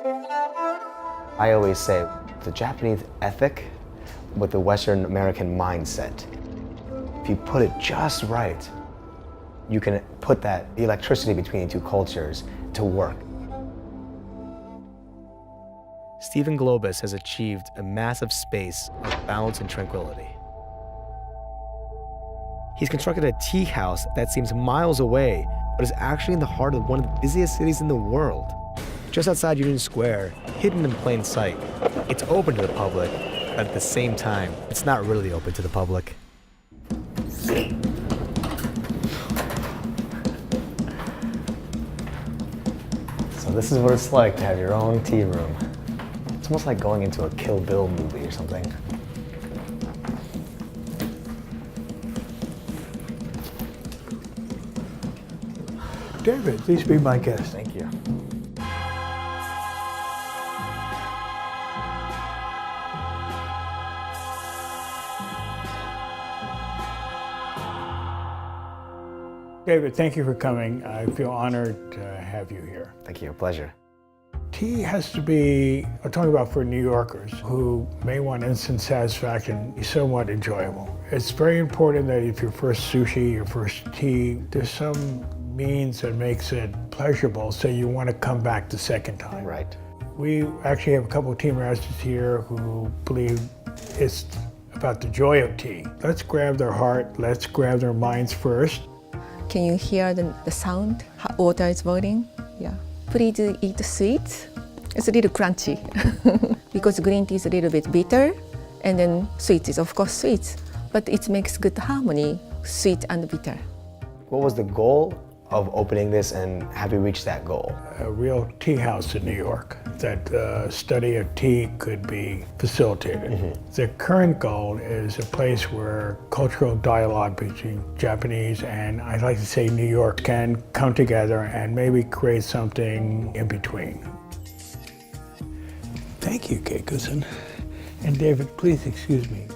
I always say the Japanese ethic with the Western American mindset. If you put it just right, you can put that electricity between two cultures to work. Stephen Globus has achieved a massive space of balance and tranquility. He's constructed a tea house that seems miles away, but is actually in the heart of one of the busiest cities in the world. Just outside Union Square, hidden in plain sight. It's open to the public, but at the same time, it's not really open to the public. So this is what it's like to have your own tea room. It's almost like going into a Kill Bill movie or something. David, please be my guest. Thank you. David, thank you for coming. I feel honored to have you here. Thank you, pleasure. Tea has to be, I'm talking about for New Yorkers who may want instant satisfaction, be somewhat enjoyable. It's very important that if your first sushi, your first tea, there's some means that makes it pleasurable so you want to come back the second time. Right. We actually have a couple of tea masters here who believe it's about the joy of tea. Let's grab their heart, let's grab their minds first. Can you hear the sound? Hot water is boiling. Yeah. Please eat sweets. It's a little crunchy because green tea is a little bit bitter, and then sweet is of course sweet, but it makes good harmony, sweet and bitter. What was the goal of opening this, and have you reached that goal? A real tea house in New York, that study of tea could be facilitated. Mm-hmm. The current goal is a place where cultural dialogue between Japanese and, I'd like to say, New York can come together and maybe create something in between. Thank you, Keiko-san. And David, please excuse me.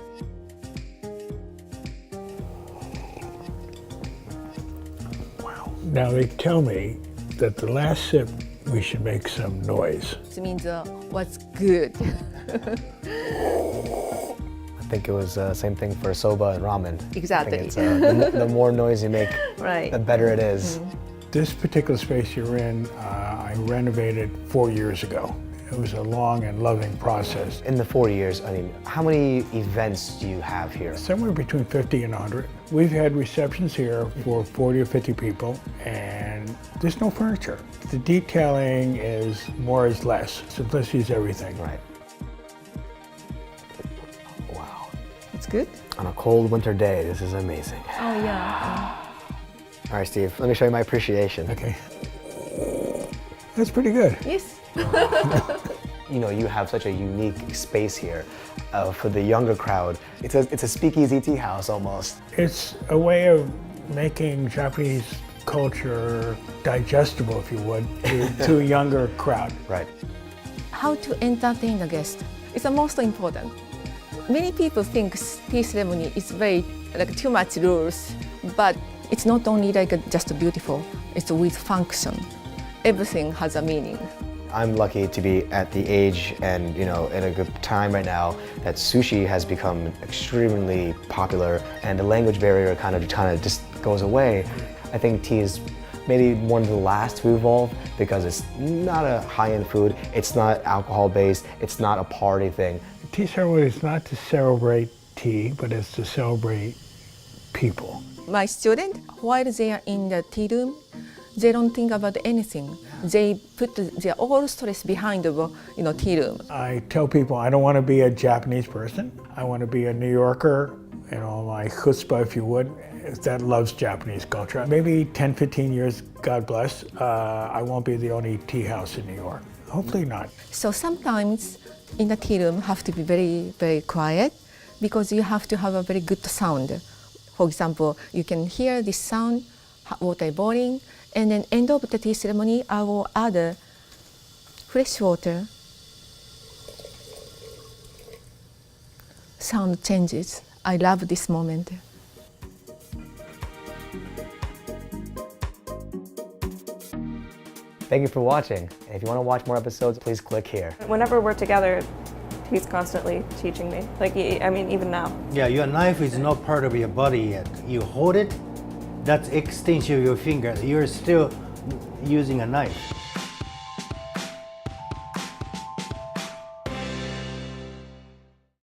Wow. Now they tell me that the last sip, we should make some noise. It means what's good. I think it was the same thing for soba and ramen. Exactly. I think it's, the more noise you make, Right. the better it is. This particular space you're in, I renovated 4 years ago. It was a long and loving process. In the 4 years, I mean, how many events do you have here? Somewhere between 50 and 100. We've had receptions here for 40 or 50 people, and there's no furniture. The detailing is more is less. Simplicity is everything. Right. Wow. It's good? On a cold winter day, this is amazing. Oh yeah. All right, Steve, let me show you my appreciation. Okay. That's pretty good. Yes. You know, you have such a unique space here for the younger crowd. It's a speakeasy tea house almost. It's a way of making Japanese culture digestible, if you would, to a younger crowd. Right. How to entertain the guest is the most important. Many people think tea ceremony is very like too much rules, but it's not only like just beautiful. It's with function. Everything has a meaning. I'm lucky to be at the age and, you know, in a good time right now that sushi has become extremely popular and the language barrier kind of just goes away. I think tea is maybe one of the last to evolve because it's not a high-end food, it's not alcohol-based, it's not a party thing. Tea ceremony is not to celebrate tea, but it's to celebrate people. My student, while they are in the tea room, they don't think about anything. They put their all stress behind the tea room. I tell people I don't want to be a Japanese person. I want to be a New Yorker, you know, my chutzpah, if you would, that loves Japanese culture. Maybe 10, 15 years, God bless, I won't be the only tea house in New York. Hopefully not. So sometimes in the tea room have to be very, very quiet because you have to have a very good sound. For example, you can hear this sound, hot water boiling, and then end of the tea ceremony, I will add fresh water. Sound changes. I love this moment. Thank you for watching. And if you want to watch more episodes, please click here. Whenever we're together, he's constantly teaching me. Like, I mean, even now. Yeah, your knife is not part of your body yet. You hold it, that's extension of your finger. You're still using a knife.